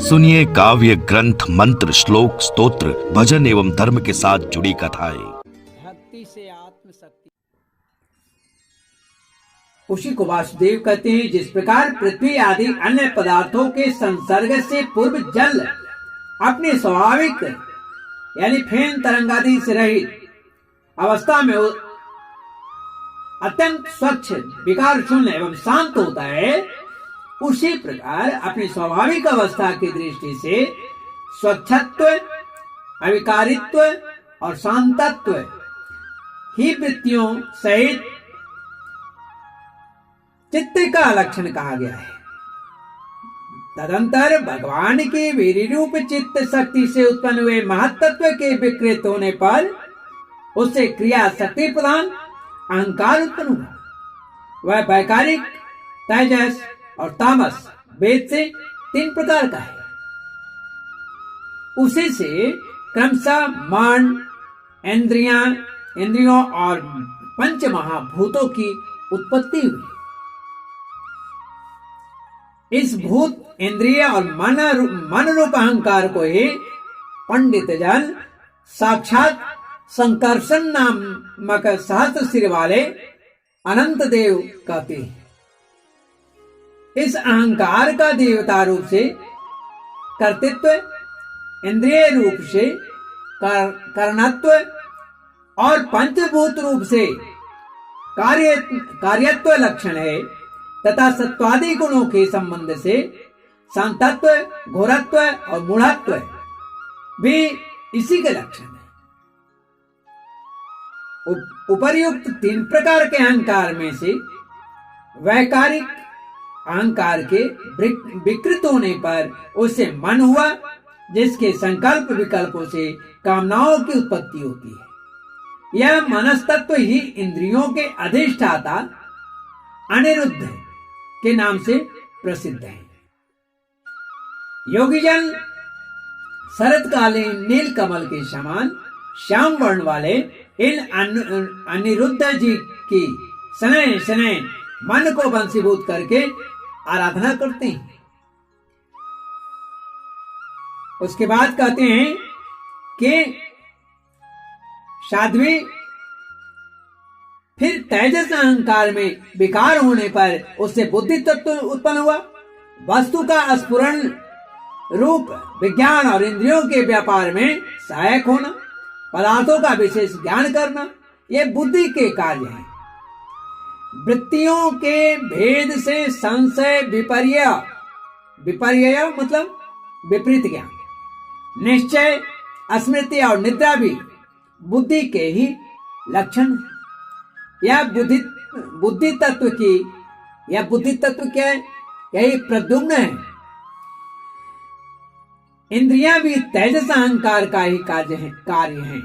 सुनिए काव्य, ग्रंथ, मंत्र, श्लोक, स्तोत्र, भजन एवं धर्म के साथ जुड़ी कथाएं। भक्ति से आत्मशक्ति। उसी को वासुदेव कहते हैं। जिस प्रकार पृथ्वी आदि अन्य पदार्थों के संसर्ग से पूर्व जल अपने स्वाभाविक यानी फेन तरंग आदि से रहित अवस्था में अत्यंत स्वच्छ, विकार शून्य एवं शांत होता है, उसी प्रकार अपनी स्वाभाविक अवस्था की दृष्टि से स्वच्छत्व, अविकारित्व और शांतत्व ही वृत्तियों सहित चित्त का लक्षण कहा गया है। तदंतर भगवान के वीर रूप चित्त शक्ति से उत्पन्न हुए महत्त्व के विकृत होने पर उससे क्रिया शक्ति प्रधान अहंकार उत्पन्न हुआ। वह वैकारिक, तेजस और तामस वेद से 3 प्रकार का है। उसी से क्रमशः मन, इंद्रियों और पंच महाभूतों की उत्पत्ति हुई। इस भूत, इंद्रिय और मन रूप अहंकार को ही पंडित जन साक्षात संकर्षण नामक सहस्त्र सिर वाले अनंत देव कहते हैं। इस अहंकार का देवता रूप से कर्तृत्व, इंद्रिय रूप से कर्णत्व और पंचभूत रूप से कार्यत्व लक्षण है तथा सत्वादि गुणों के संबंध से शांतत्व, घोरत्व और मूढ़त्व भी इसी के लक्षण है। उपर्युक्त 3 प्रकार के अहंकार में से वैकारिक अहंकार के विकृत होने पर उससे मन हुआ, जिसके संकल्प विकल्पों से कामनाओं की उत्पत्ति होती है। यह मनस्तत्व ही इंद्रियों के अधिष्ठाता अनिरुद्ध के नाम से प्रसिद्ध है। योगीजन शरतकालीन नील कमल के समान श्याम वर्ण वाले इन अनिरुद्ध जी की शनैः शनैः मन को वंशीभूत करके आराधना करते हैं। उसके बाद कहते हैं कि साध्वी फिर तेजस अहंकार में विकार होने पर उससे बुद्धि तत्व उत्पन्न हुआ। वस्तु का स्फुरण रूप विज्ञान और इंद्रियों के व्यापार में सहायक होना, पदार्थों का विशेष ज्ञान करना, ये बुद्धि के कार्य हैं। वृत्तियों के भेद से संशय, विपर्य मतलब विपरीत ज्ञान, निश्चय, स्मृति और निद्रा भी बुद्धि के ही लक्षण है। यह बुद्धि तत्व क्या है? यही प्रद्युम्न है। इंद्रियां भी तेजस अहंकार का ही कार्य हैं।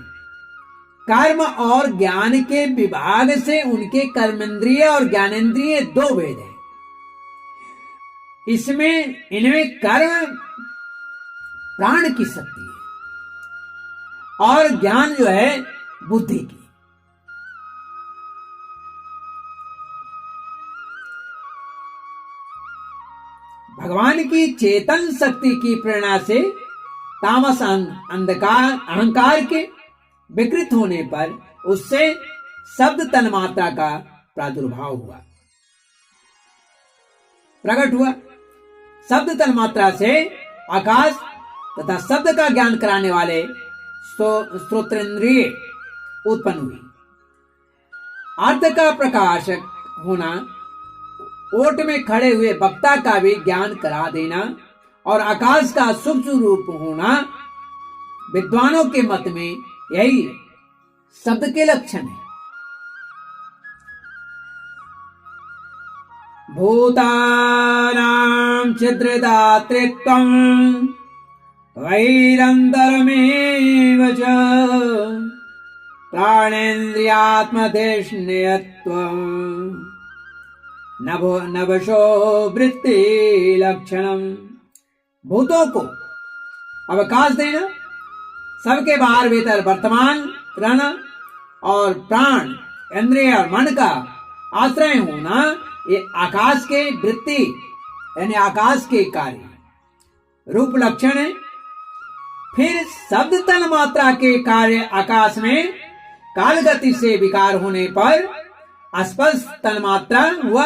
कर्म और ज्ञान के विभाग से उनके कर्मेंद्रिय और ज्ञानेंद्रिय 2 भेद हैं। इनमें कर्म प्राण की शक्ति है और ज्ञान जो है बुद्धि की। भगवान की चेतन शक्ति की प्रेरणा से तामस अहंकार के विकृत होने पर उससे शब्द तन्मात्रा का प्रादुर्भाव हुआ, प्रकट हुआ। शब्द तन्मात्रा से आकाश तथा शब्द का ज्ञान कराने वाले श्रोत्रेंद्रिय उत्पन्न हुई। अर्थ का प्रकाशक होना, ओट में खड़े हुए वक्ता का भी ज्ञान करा देना और आकाश का सूक्ष्म रूप होना, विद्वानों के मत में यही शब्द के लक्षण है। भूतानां छिद्रदातृत्वं वैरन्तरमेव च प्राणेन्द्रियात्मदेशनियत्वं नभशो वृत्ति लक्षणम। भूतों को अवकाश देना, सबके बाहर भीतर वर्तमान रहना और प्राण, इंद्रिय और मन का आश्रय होना, ये आकाश के वृत्ति यानी आकाश के कार्य। रूप लक्षण है। फिर शब्द तन मात्रा के कार्य आकाश में काल गति से विकार होने पर स्पर्श तन मात्रा हुआ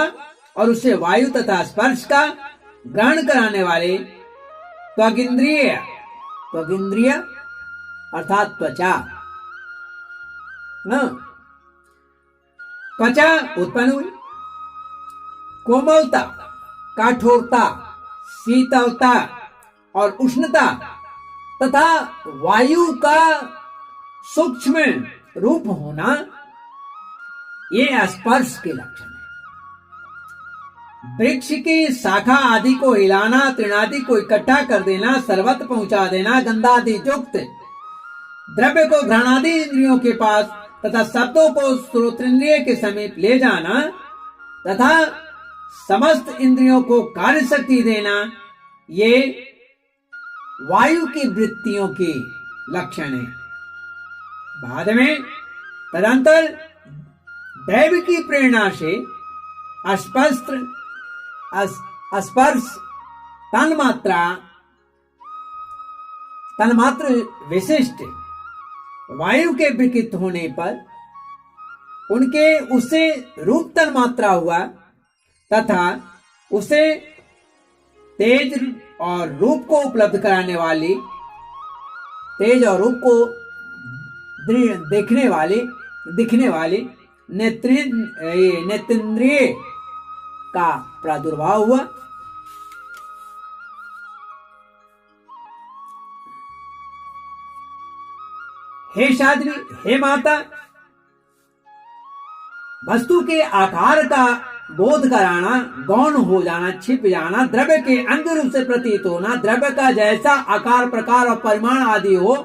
और उससे वायु तथा स्पर्श का ग्रहण कराने वाले त्वगिंद्रिय अर्थात त्वचा त्वचा उत्पन्न हुई। कोमलता, कठोरता, शीतलता और उष्णता तथा वायु का सूक्ष्म रूप होना, ये स्पर्श के लक्षण है। वृक्ष की शाखा आदि को हिलाना, तृणादि को इकट्ठा कर देना, सर्वत्र पहुंचा देना, गंधादि युक्त द्रव्य को घ्राणादि इंद्रियों के पास तथा शब्दों को श्रोतेंद्रिय के समीप ले जाना तथा समस्त इंद्रियों को कार्य शक्ति देना, ये वायु की वृत्तियों के लक्षण है। बाद में तदंतर दैव की प्रेरणा से स्पर्श तन्मात्र विशिष्ट वायु के विकृत होने पर उनके उसे रूप तन्मात्रा हुआ तथा उसे तेज और रूप को उपलब्ध कराने वाली, तेज और रूप को दिखने वाली नेत्रेंद्रिय का प्रादुर्भाव हुआ। हे साध्वी, हे माता, वस्तु के आकार का बोध कराना, गौण हो जाना, छिप जाना, द्रव्य के अंग रूप से प्रतीत होना, द्रव्य का जैसा आकार, प्रकार और परिमाण आदि हो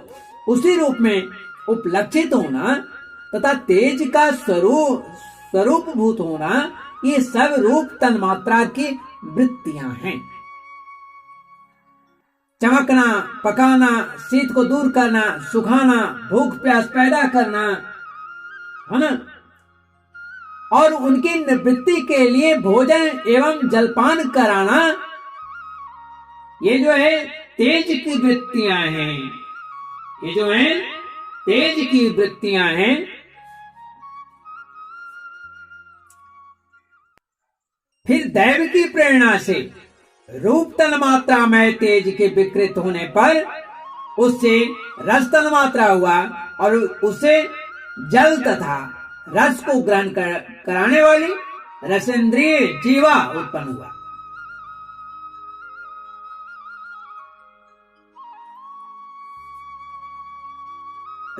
उसी रूप में उपलक्षित होना तथा तेज का स्वरूप भूत होना, ये सब रूप तन्मात्रा की वृत्तियां हैं। चमकना, पकाना, शीत को दूर करना, सुखाना, भूख प्यास पैदा करना, है ना, और उनकी निवृत्ति के लिए भोजन एवं जलपान कराना, ये जो है तेज की वृत्तियां हैं। ये जो है तेज की वृत्तियां हैं। फिर दैव की प्रेरणा से रूप तन्मात्रा में तेज के विकृत होने पर उससे रस तन्मात्रा हुआ और उसे जल तथा रस को ग्रहण कराने वाली रसेंद्रिय जीवा उत्पन्न हुआ।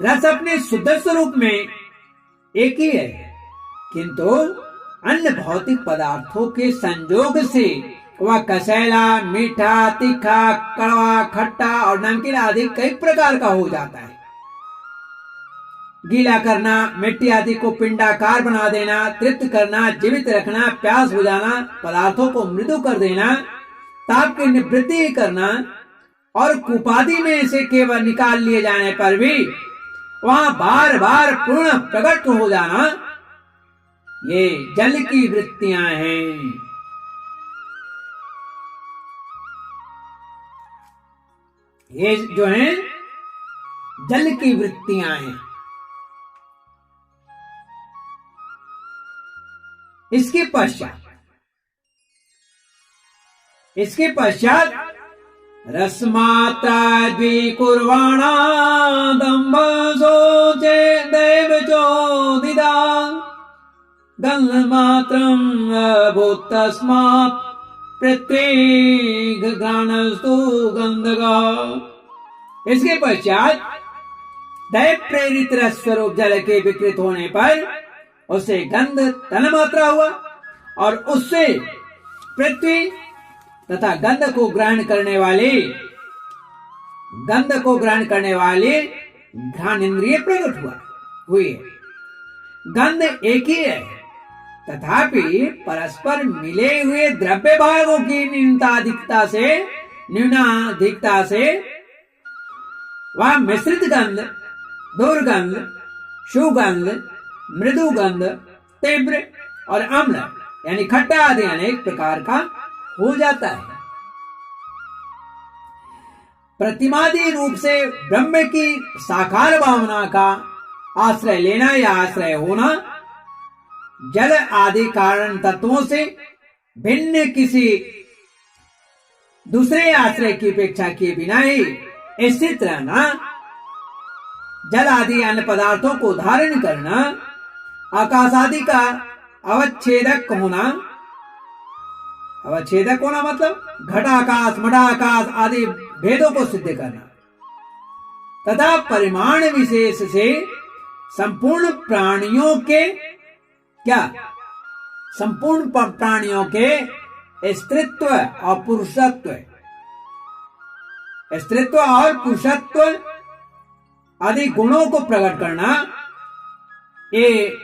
रस अपने शुद्ध स्वरूप में एक ही है, किंतु अन्य भौतिक पदार्थों के संयोग से वह कसैला, मीठा, तीखा, कड़वा, खट्टा और नमकीन आदि कई प्रकार का हो जाता है। गीला करना, मिट्टी आदि को पिंडाकार बना देना, तृप्त करना, जीवित रखना, प्यास बुझाना, पदार्थों को मृदु कर देना, ताप की निवृत्ति करना और कुपादि में से केवल निकाल लिए जाने पर भी वहां बार बार पूर्ण प्रकट हो जाना, ये जल की वृत्तियां हैं। ये जो हैं जल की वृत्तियां हैं। इसके पश्चात रसमात्रा द्विकुर्वाणा दम्भ सोचे दैव चोदिदा गन्धमात्रं भूतस्मात् प्रत्येक घ्राणस्तु गंधगा। इसके पश्चात दैव प्रेरित रस स्वरूप जल के विकृत होने पर उसे गंध तन्मात्रा हुआ और उससे पृथ्वी तथा गंध को ग्रहण करने वाले घ्राण इंद्रिय प्रकट हुए। गंध एक ही है, तथापि परस्पर मिले हुए द्रव्य भागों की न्यूनाधिकता से वह मिश्रित गंध, दुर्गंध, सुगंध, मृदुगंध, तीव्र और अम्ल यानी खट्टा आदि अनेक प्रकार का हो जाता है। प्रतिमादि रूप से ब्रह्म की साकार भावना का आश्रय लेना या आश्रय होना जल आदि कारण तत्वों से भिन्न किसी दूसरे आश्रय की अपेक्षा किए बिना ही स्थित रहना, जल आदि अन्य पदार्थों को धारण करना, आकाश आदि का अवच्छेदक होना। अवच्छेदक होना मतलब घटाकाश मठाकाश आदि भेदों को सिद्ध करना तथा परिमाण विशेष से संपूर्ण प्राणियों के संपूर्ण प्राणियों के स्त्रीत्व और पुरुषत्व, स्त्रीत्व और पुरुषत्व आदि गुणों को प्रकट करना, ये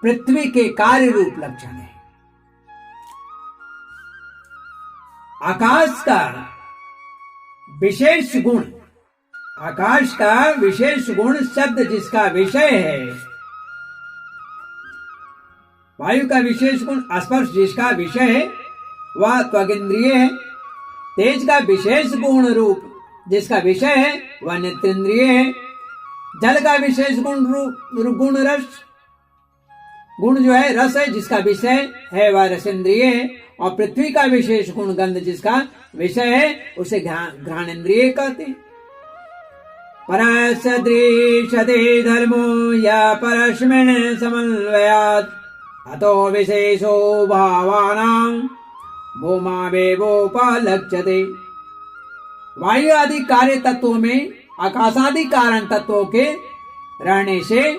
पृथ्वी के कार्य रूप लक्षण है। आकाश का विशेष गुण, आकाश का विशेष गुण शब्द जिसका विषय है, वायु का विशेष गुण स्पर्श जिसका विषय है वह त्वगिंद्रिय है। तेज का विशेष गुण रूप जिसका विषय है वह नेत्रेंद्रिय है। जल का विशेष गुण रस गुण जो है रस है जिसका विषय है वह रसेंद्रिय है। और पृथ्वी का विशेष गुण गंध जिसका विषय है उसे घ्राणेन्द्रिय कहते हैं। परसदृशते धर्मो या परस्मिन् समन्वयात् अतो विशेषो भावानां भूमावेवोपलक्ष्यते। वायु आदि कार्य तत्वों में आकाश आदि कारण तत्वों के रहने से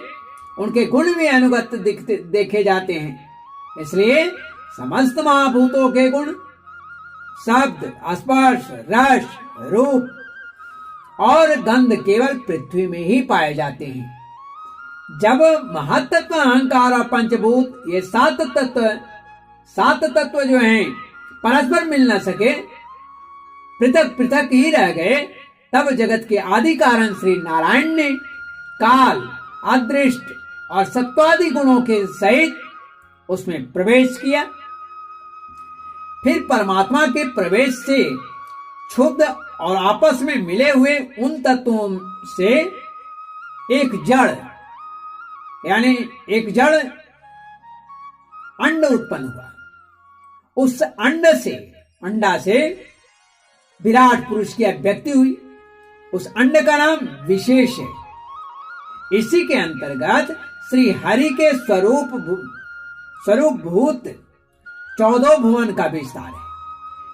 उनके गुण भी अनुगत देखे जाते हैं। इसलिए समस्त महाभूतों के गुण शब्द स्पर्श रस रूप और गंध केवल पृथ्वी में ही पाए जाते हैं। जब महत्त्व अहंकार और पंचभूत ये सात तत्व जो हैं परस्पर मिल न सके, पृथक पृथक ही रह गए, तब जगत के आदि कारण श्री नारायण ने काल अदृष्ट और सत्वादि गुणों के सहित उसमें प्रवेश किया। फिर परमात्मा के प्रवेश से क्षुब्ध और आपस में मिले हुए उन तत्वों से एक जड़ अंड उत्पन्न हुआ। उस अंडा से विराट पुरुष की अभिव्यक्ति हुई। उस अंड का नाम विशेष है। इसी के अंतर्गत श्री हरि के स्वरूप भूत 14 भुवन का विस्तार है।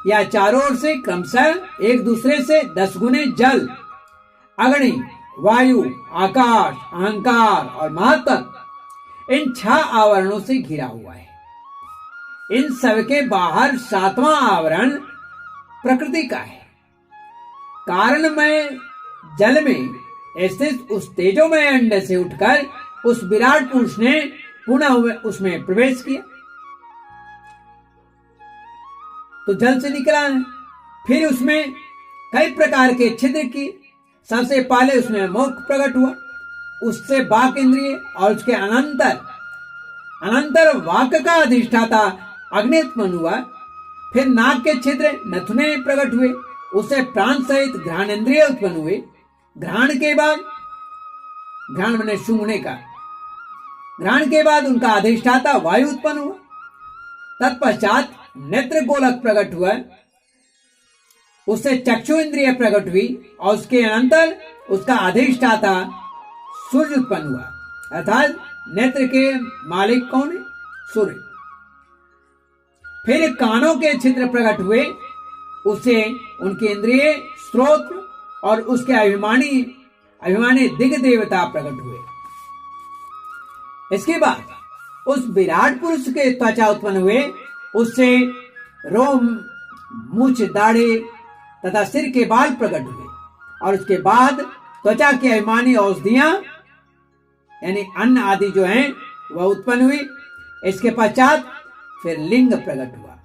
यह चारों ओर से क्रमशः एक दूसरे से 10 गुने जल, अग्नि, वायु, आकाश, अहंकार और महत्त्व इन 6 आवरणों से घिरा हुआ है। इन सबके बाहर 7वां आवरण प्रकृति का है। कारण में जल में स्थित उस तेजोमय अंड से उठकर उस विराट पुरुष ने पुनः उसमें प्रवेश किया, तो जल से निकला है। फिर उसमें कई प्रकार के छिद्र की। सबसे पहले उसमें मुख प्रकट हुआ, उससे वाक इंद्रिय और उसके अनंतर वाक का अधिष्ठाता अग्नि उत्पन्न हुआ। फिर नाक के छिद्र नथुने प्रकट हुए, उससे प्राण सहित घ्राणेन्द्रिय उत्पन्न हुए। घ्राण मैंने सूंघने का, घ्राण के बाद उनका अधिष्ठाता वायु उत्पन्न हुआ। तत्पश्चात नेत्र गोलक प्रकट हुआ, उससे चक्षु इंद्रिय प्रकट हुई और उसके अनंतर उसका अधिष्ठाता सूर्य उत्पन्न हुआ। अर्थात नेत्र के मालिक कौन है? सूर्य। फिर कानों के छिद्र प्रकट हुए, उससे उनके इंद्रिय स्रोत और उसके अभिमानी दिग्ग देवता प्रकट हुए। इसके बाद उस विराट पुरुष के त्वचा उत्पन्न हुए, उससे रोम, मूछ, दाढ़ी तथा सिर के बाल प्रकट हुए। और उसके बाद त्वचा की अभिमानी औषधियां यानी अन्न आदि जो हैं वह उत्पन्न हुई। इसके पश्चात फिर लिंग प्रकट हुआ,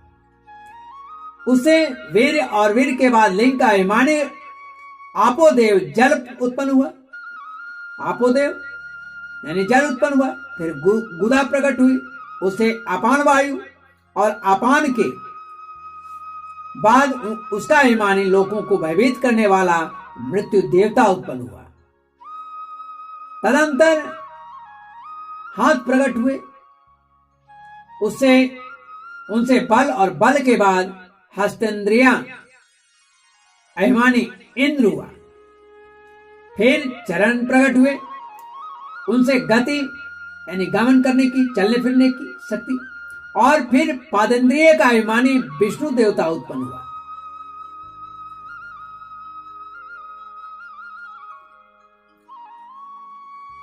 उससे वीर और वीर के बाद लिंग का अभिमानी आपोदेव जल उत्पन्न हुआ। आपोदेव यानी जल उत्पन्न हुआ। फिर गुदा प्रकट हुई, उससे अपान वायु और अपान के बाद उसका अभिमानी लोगों को भयभीत करने वाला मृत्यु देवता उत्पन्न हुआ। तदंतर हाथ प्रकट हुए, उससे उनसे बल और बल के बाद हस्तेंद्रिया अभिमानी इंद्र हुआ। फिर चरण प्रकट हुए, उनसे गति यानी गमन करने की, चलने फिरने की शक्ति, और फिर पादेंद्रिय का अभिमानी विष्णु देवता उत्पन्न हुआ।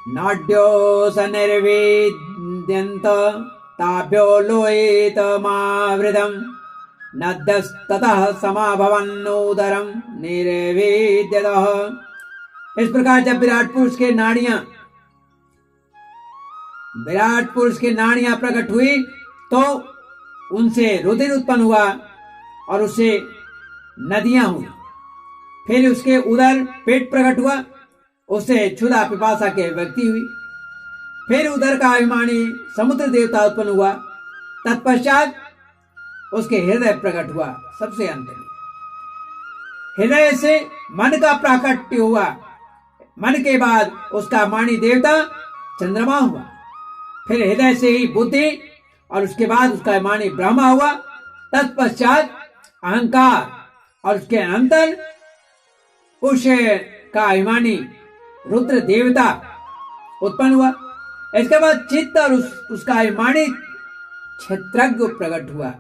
नाड्यो स निर्वेद्यन्त ताभ्यो लोहित मावृतम् नद्यस्ततः समाभवन्नोदरम् निर्वेद्यतः। इस प्रकार जब विराट पुरुष के नाड़ियां प्रकट हुई तो उनसे रुधिर उत्पन्न हुआ और उससे नदियां हुई। फिर उसके उदर पेट प्रकट हुआ, उससे क्षुधा पिपासा के व्यक्ति हुई। फिर उदर का अभिमानी समुद्र देवता उत्पन्न हुआ। तत्पश्चात उसके हृदय प्रकट हुआ, सबसे अंत में हृदय से मन का प्राकट्य हुआ। मन के बाद उसका मानी देवता चंद्रमा हुआ। फिर हृदय से ही बुद्धि और उसके बाद उसका मानी ब्रह्मा हुआ। तत्पश्चात अहंकार और उसके अंतर उस का अभिमानी रुद्र देवता उत्पन्न हुआ। इसके बाद चित्त और उसका अभिमानी क्षेत्रज्ञ प्रकट हुआ।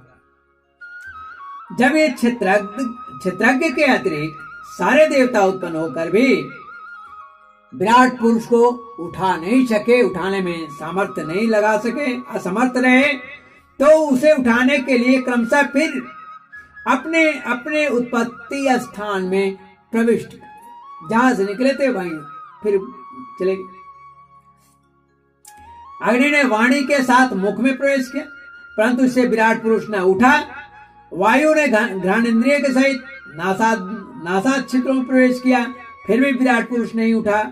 जब ये क्षेत्रज्ञ के अतिरिक्त सारे देवता उत्पन्न होकर भी विराट पुरुष को उठा नहीं सके, उठाने में सामर्थ्य नहीं लगा सके, असमर्थ रहे, तो उसे उठाने के लिए क्रमशः फिर अपने अपने उत्पत्ति स्थान में प्रविष्ट, जहां से निकले थे वहीं फिर चले गए। अग्नि ने वाणी के साथ मुख में प्रवेश किया, परंतु इससे विराट पुरुष न उठा। वायु ने घ्राणेन्द्रिय के सहित नासाद छिद्रों में प्रवेश किया, फिर भी विराट पुरुष नहीं उठा।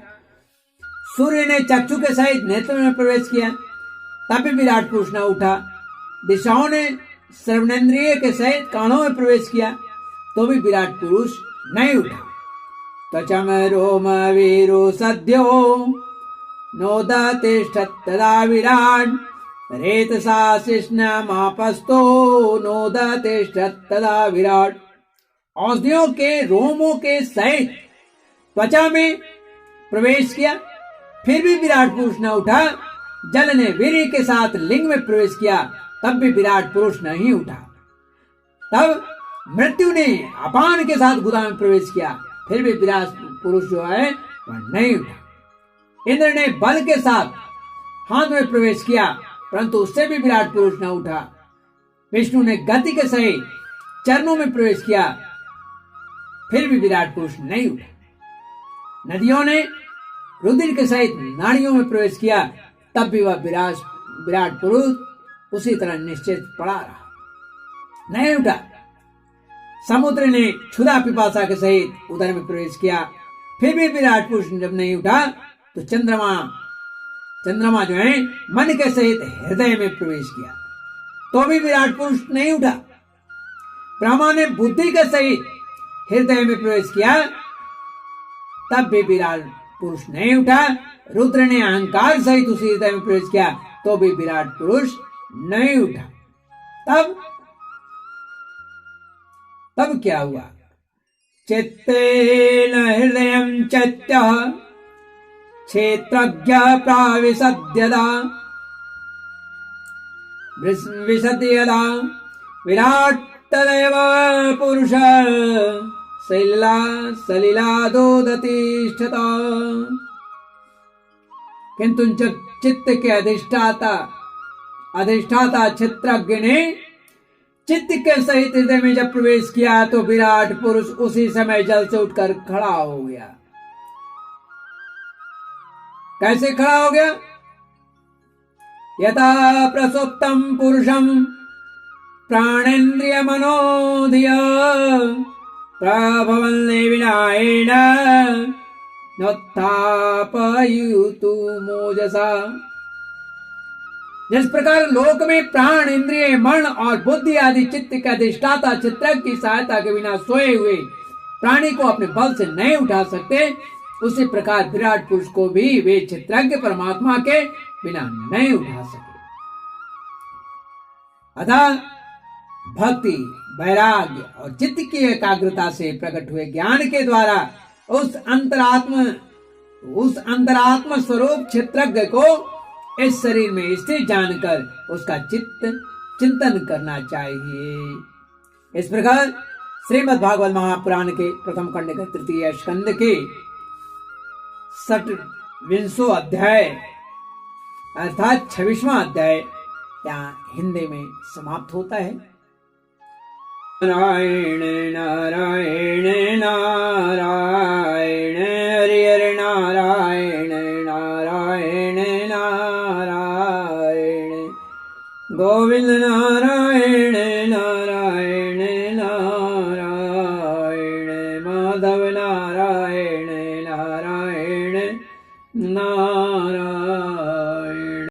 सूर्य ने चक्षु के सहित नेत्र में प्रवेश किया, तब भी विराट पुरुष न उठा। दिशाओं ने श्रवणेन्द्रिय के सहित कानों में प्रवेश किया, तो भी विराट पुरुष नहीं उठा। त्वचम रोम वीरो सद्यो नोदतिष्ठत्तदा विराट रेतसा शिष्णमापस्तो नोदतिष्ठत्तदा विराट। औषधियों के रोमों के सहित त्वचा में प्रवेश किया, फिर भी विराट पुरुष न उठा। जल ने वीर्य के साथ लिंग में प्रवेश किया, तब भी विराट पुरुष नहीं उठा। तब मृत्यु ने अपान के साथ गुदा में प्रवेश किया, फिर भी विराट पुरुष जो है वह नहीं उठा। इंद्र ने बल के साथ हाथ में प्रवेश किया, परंतु उससे भी विराट पुरुष न उठा। विष्णु ने गति के सहित चरणों में प्रवेश किया, फिर भी विराट पुरुष नहीं उठा। नदियों ने रुधिर के सहित नाड़ियों में प्रवेश किया, तब भी वह विराट पुरुष उसी तरह निश्चित पड़ा रहा, नहीं उठा। समुद्र ने क्षुधा पिपासा के सहित उदर में प्रवेश किया, फिर भी विराट पुरुष जब नहीं उठा, तो चंद्रमा जो है मन के सहित हृदय में प्रवेश किया, तो भी विराट पुरुष नहीं उठा। ब्रह्मा ने बुद्धि के सहित हृदय में प्रवेश किया, तब भी विराट पुरुष नहीं उठा। रुद्र ने अहंकार सहित उसी हृदय में प्रवेश किया, तो भी विराट पुरुष नहीं उठा। तब क्या हुआ? चित्तेन हृदयं चत्यः क्षेत्रज्ञ प्राविशद्यदा विशद्यदा विराट तदेव पुरुष सलिलादोदतिष्ठता। किंतु जब चित्त के अधिष्ठाता क्षेत्रज्ञ ने चित्त के सहित हृदय में जब प्रवेश किया, तो विराट पुरुष उसी समय जल से उठकर खड़ा हो गया। कैसे खड़ा हो गया? यथा प्रसुप्तम पुरुषम प्राणेन्द्रिय मनोधिय प्रभवन्ने विनायेन नोत्थापयुतु मोजसा। जिस प्रकार लोक में प्राण, इंद्रिय, मन और बुद्धि आदि चित्त के अधिष्ठाता चित्रज्ञ की सहायता के बिना सोए हुए प्राणी को अपने बल से नहीं उठा सकते, उसी प्रकार विराट पुरुष को भी वे चित्रज्ञ परमात्मा के बिना नहीं उठा सके। अतः भक्ति, वैराग्य और चित्त की एकाग्रता से प्रकट हुए ज्ञान के द्वारा उस अंतरात्म स्वरूप क्षेत्रज्ञ को इस शरीर में स्थित जानकर उसका चिंतन करना चाहिए। इस प्रकार श्रीमद् भागवत महापुराण के प्रथम खंड के तृतीय स्कंद के 26वां अध्याय अर्थात 26वां अध्याय यहाँ हिंदी में समाप्त होता है। नारायण नारायण नारायण हरि हरि नारायण नारायण नारायण गोविंद नारायण नारायण नारायण माधव नारायण नारायण नारायण।